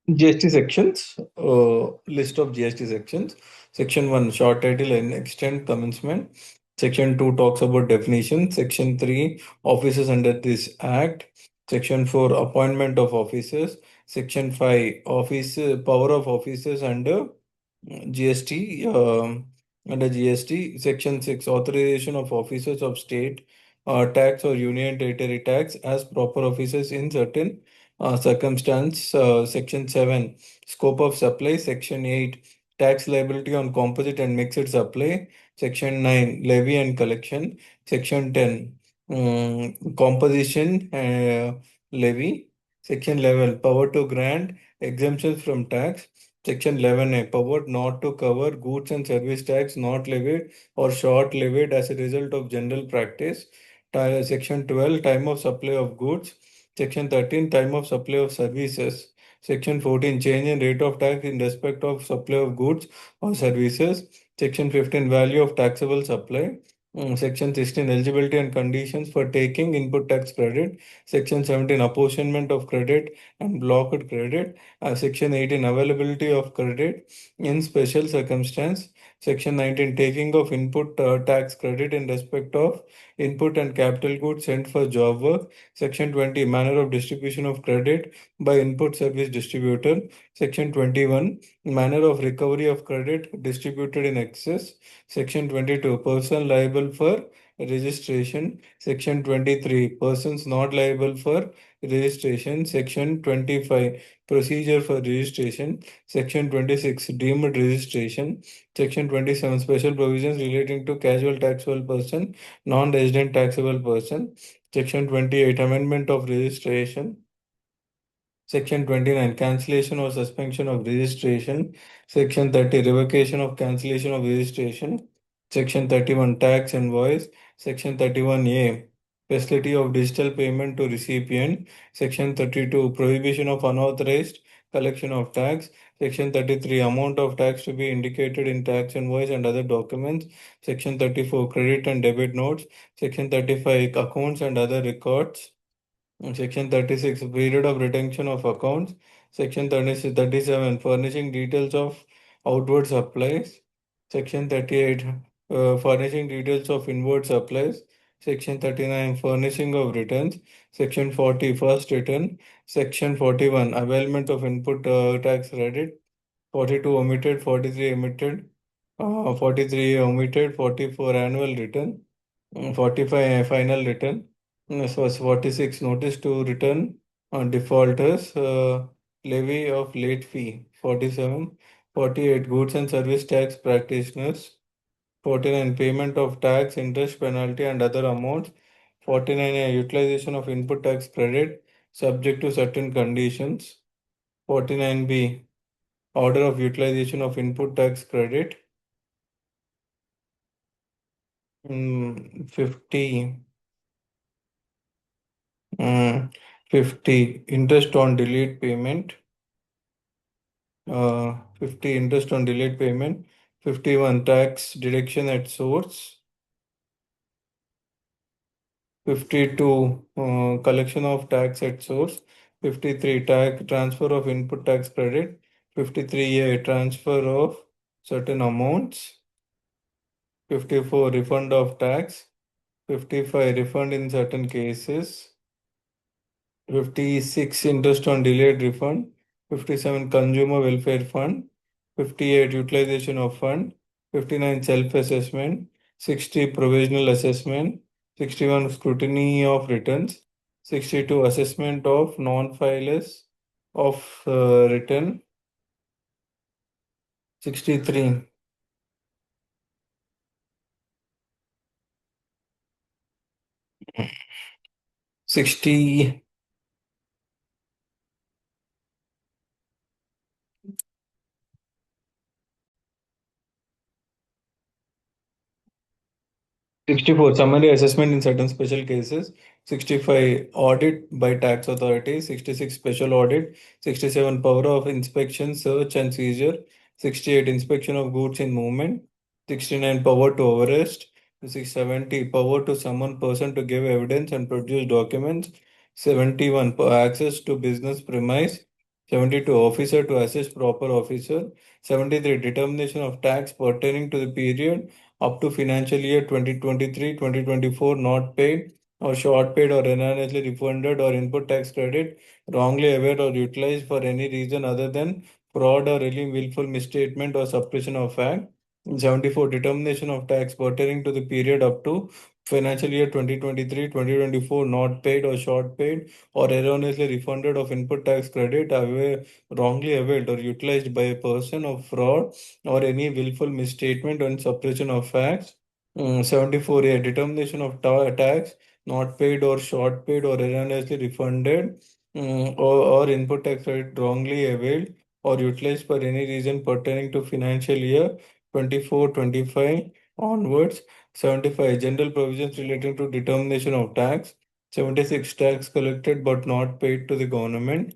GST sections, list of GST sections. Section 1, short title and extent commencement. Section 2 talks about definition. Section 3, officers under this act. Section 4, appointment of officers. Section 5, office power of officers under GST. Under GST. Section 6, authorization of officers of state tax or union territory tax as proper officers in certain circumstance. Section 7, scope of supply. Section 8, tax liability on composite and mixed supply. Section 9, levy and collection. Section 10, composition levy. Section 11, power to grant exemptions from tax. Section 11A, power not to cover goods and service tax not levied or short levied as a result of general practice. Section 12, time of supply of goods. Section 13, time of supply of services. Section 14, change in rate of tax in respect of supply of goods or services. Section 15, value of taxable supply. Section 16, eligibility and conditions for taking input tax credit. Section 17, apportionment of credit and blocked credit. Section 18, availability of credit in special circumstance. Section 19, taking of input tax credit in respect of input and capital goods sent for job work. Section 20, manner of distribution of credit by input service distributor. Section 21, manner of recovery of credit distributed in excess. Section 22, person liable for registration. Section 23, persons not liable for registration. Section 25, procedure for registration. Section 26, deemed registration. Section 27, special provisions relating to casual taxable person, non-resident taxable person. Section 28, amendment of registration. Section 29, cancellation or suspension of registration. Section 30, revocation of cancellation of registration. Section 31, tax invoice. Section 31A, facility of digital payment to recipient. Section 32, prohibition of unauthorized collection of tax. Section 33, amount of tax to be indicated in tax invoice and other documents. Section 34, credit and debit notes. Section 35, accounts and other records. Section 36, period of retention of accounts. Section 36, 37, furnishing details of outward supplies. Section 38, furnishing details of inward supplies. Section 39, furnishing of returns. Section 40, first return. Section 41, availment of input tax credit. 42 omitted, 43 omitted, 43 omitted, 44 annual return. 45 final return. This was 46 notice to return on defaulters, levy of late fee. 47, 48 goods and service tax practitioners. 49 payment of tax, interest, penalty and other amounts. 49 utilization of input tax credit subject to certain conditions. 49B, order of utilization of input tax credit. 50. 50 interest on delayed payment. 50 interest on delayed payment. 51 tax deduction at source. 52 collection of tax at source. 53 tax transfer of input tax credit. 53A transfer of certain amounts. 54 refund of tax. 55 refund in certain cases. 56 interest on delayed refund. 57 consumer welfare fund. 58 utilization of fund. 59 self assessment. 60 provisional assessment. 61 scrutiny of returns. 62 assessment of non filers of return. 63 60 64 summary assessment in certain special cases. 65 audit by tax authorities. 66 special audit. 67 power of inspection, search and seizure. 68 inspection of goods in movement. 69 power to arrest. 70 power to summon person to give evidence and produce documents. 71 access to business premise. 72. Officer to assist proper officer. 73. Determination of tax pertaining to the period up to financial year 2023-2024 not paid or short paid or erroneously refunded or input tax credit wrongly awarded or utilized for any reason other than fraud or any willful misstatement or suppression of fact. 74. Determination of tax pertaining to the period up to financial year 2023-2024 not paid or short paid or erroneously refunded of input tax credit wrongly availed or utilized by a person of fraud or any willful misstatement and suppression of facts. 74A. Determination of tax not paid or short paid or erroneously refunded or input tax credit wrongly availed or utilized for any reason pertaining to financial year 24-25 onwards. 75. General provisions relating to determination of tax. 76. Tax collected but not paid to the government.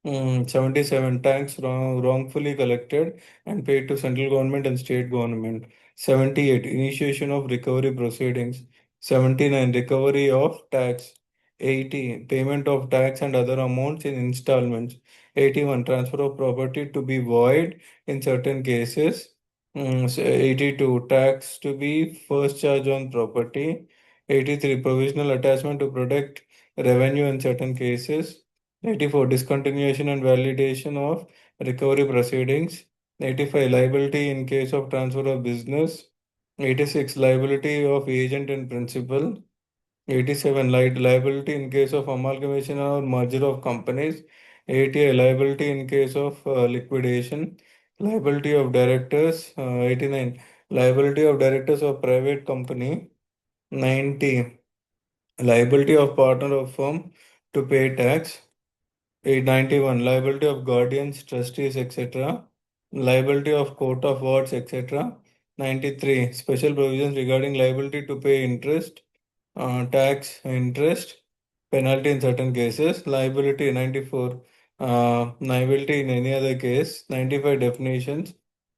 77. Tax wrongfully collected and paid to central government and state government. 78. Initiation of recovery proceedings. 79. Recovery of tax. 80. Payment of tax and other amounts in installments. 81. Transfer of property to be void in certain cases. 82. Tax to be first charge on property. 83. Provisional attachment to protect revenue in certain cases. 84. Discontinuation and validation of recovery proceedings. 85. Liability in case of transfer of business. 86. Liability of agent and principal. 87. Liability in case of amalgamation or merger of companies. 88. Liability in case of liquidation. Liability of directors. 89. Liability of directors of private company. 90. Liability of partner of firm to pay tax. 891. Liability of guardians, trustees, etc. Liability of court of wards, etc. 93. Special provisions regarding liability to pay interest, tax, interest, penalty in certain cases. Liability 94. Liability in any other case. 95. Definitions.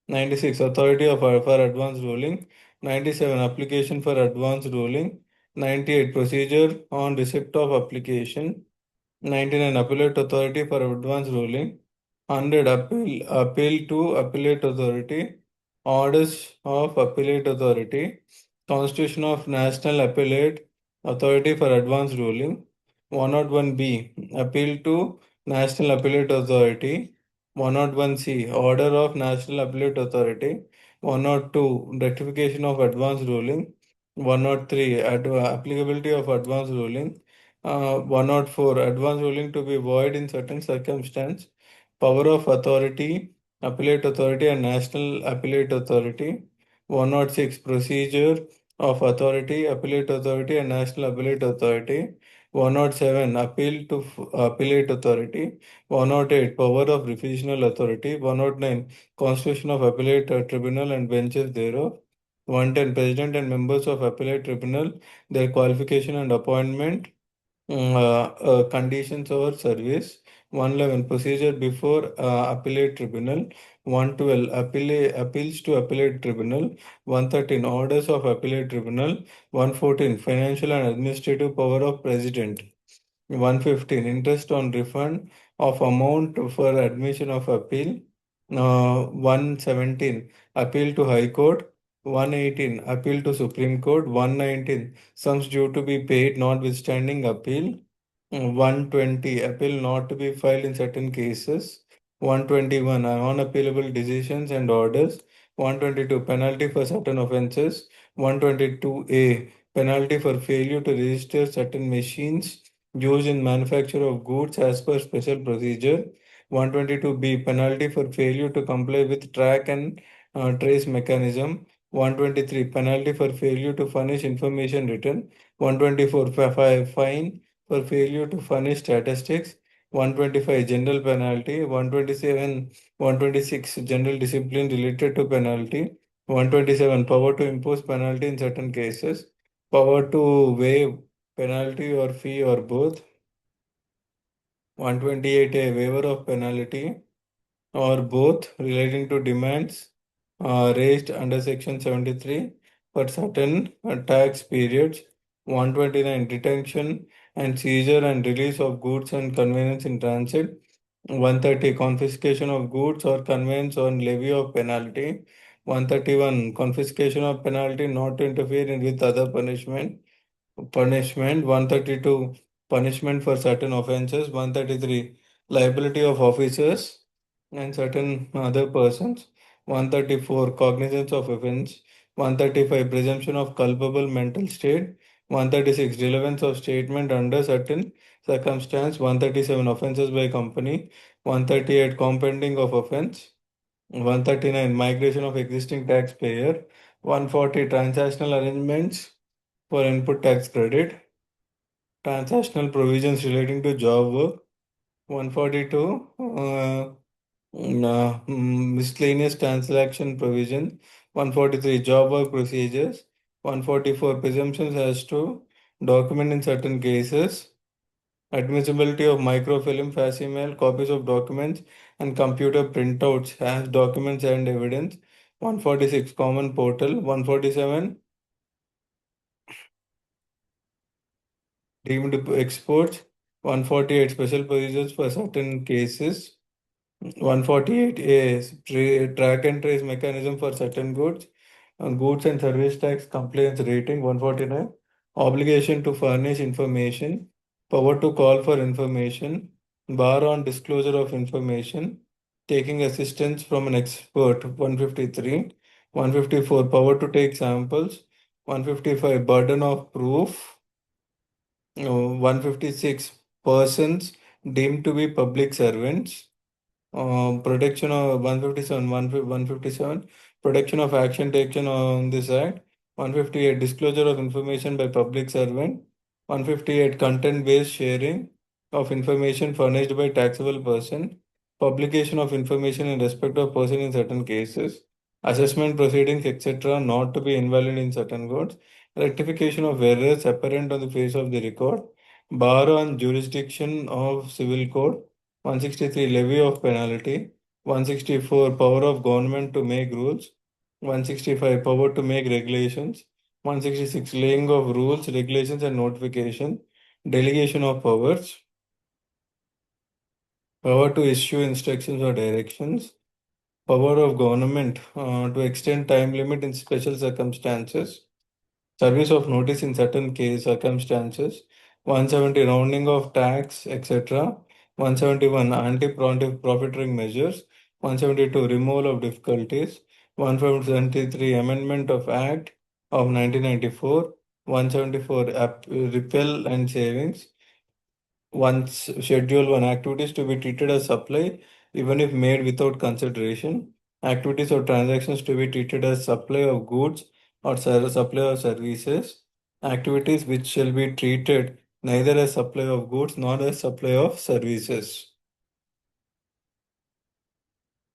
96. Authority for advance ruling. 97. Application for advance ruling. 98. Procedure on receipt of application. 99. Appellate authority for advance ruling. 100. Appeal to appellate authority. Orders of appellate authority. Constitution of National Appellate Authority for advance ruling. 101B. Appeal to National Appellate Authority. 101C. Order of National Appellate Authority. 102. Rectification of advance ruling. 103. Applicability of advance ruling. 104. Advance ruling to be void in certain circumstance. Power of authority, appellate authority and national appellate authority. 106. Procedure of authority, appellate authority and national appellate authority. 107. Appeal to appellate authority. 108. Power of revisional authority. 109. Constitution of appellate tribunal and benches thereof. 110. President and members of appellate tribunal, their qualification and appointment. Conditions or service. 111. Procedure before appellate tribunal. 112. Appeals to appellate tribunal. 113. Orders of appellate tribunal. 114. Financial and administrative power of president. 115. Interest on refund of amount for admission of appeal. 117. Appeal to High Court. 118. Appeal to Supreme Court. 119. Sums due to be paid notwithstanding appeal. 120. Appeal not to be filed in certain cases. 121. Unappealable decisions and orders. 122. Penalty for certain offences. 122A. Penalty for failure to register certain machines used in manufacture of goods as per special procedure. 122B. Penalty for failure to comply with track and trace mechanism. 123. Penalty for failure to furnish information written. 124. Fine for failure to furnish statistics. 125. General penalty. 127. 126. General discipline related to penalty. 127. Power to impose penalty in certain cases. Power to waive penalty or fee or both. 128. A waiver of penalty or both relating to demands raised under Section 73 for certain tax periods. 129. Detention and seizure and release of goods and conveyance in transit. 130 confiscation of goods or conveyance on levy of penalty. 131 confiscation of penalty not to interfere in with other punishment. 132 punishment for certain offences. 133 liability of officers and certain other persons. 134 cognizance of offence. 135 presumption of culpable mental state. 136 relevance of statement under certain circumstance. 137 offences by company. 138 compounding of offence. 139 migration of existing taxpayer. 140 transactional arrangements for input tax credit. Transactional provisions relating to job work. 142 miscellaneous transaction provision. 143 job work procedures. 144 presumptions as to document in certain cases. Admissibility of microfilm, facsimile, copies of documents, and computer printouts as documents and evidence. 146 common portal. 147 deemed exports. 148 special procedures for certain cases. 148 is track and trace mechanism for certain goods. Goods and service tax compliance rating. 149 obligation to furnish information. Power to call for information. Bar on disclosure of information. Taking assistance from an expert. 153 154 power to take samples. 155 burden of proof. 156 persons deemed to be public servants. Protection of 157, 157, protection of action taken on this act. 158, disclosure of information by public servant. 158, content-based sharing of information furnished by taxable person. Publication of information in respect of person in certain cases. Assessment proceedings, etc., not to be invalid in certain courts. Rectification of errors apparent on the face of the record. Bar on jurisdiction of civil code. 163 levy of penalty. 164 power of government to make rules. 165 power to make regulations. 166 laying of rules, regulations and notification. Delegation of powers. Power to issue instructions or directions. Power of government to extend time limit in special circumstances. Service of notice in certain case circumstances. 170 rounding of tax, etc. 171 anti-profiteering measures. 172 removal of difficulties. 173 amendment of Act of 1994. 174 repeal and savings. Schedule 1 activities to be treated as supply even if made without consideration. Activities or transactions to be treated as supply of goods or supply of services. Activities which shall be treated neither as supply of goods nor as supply of services.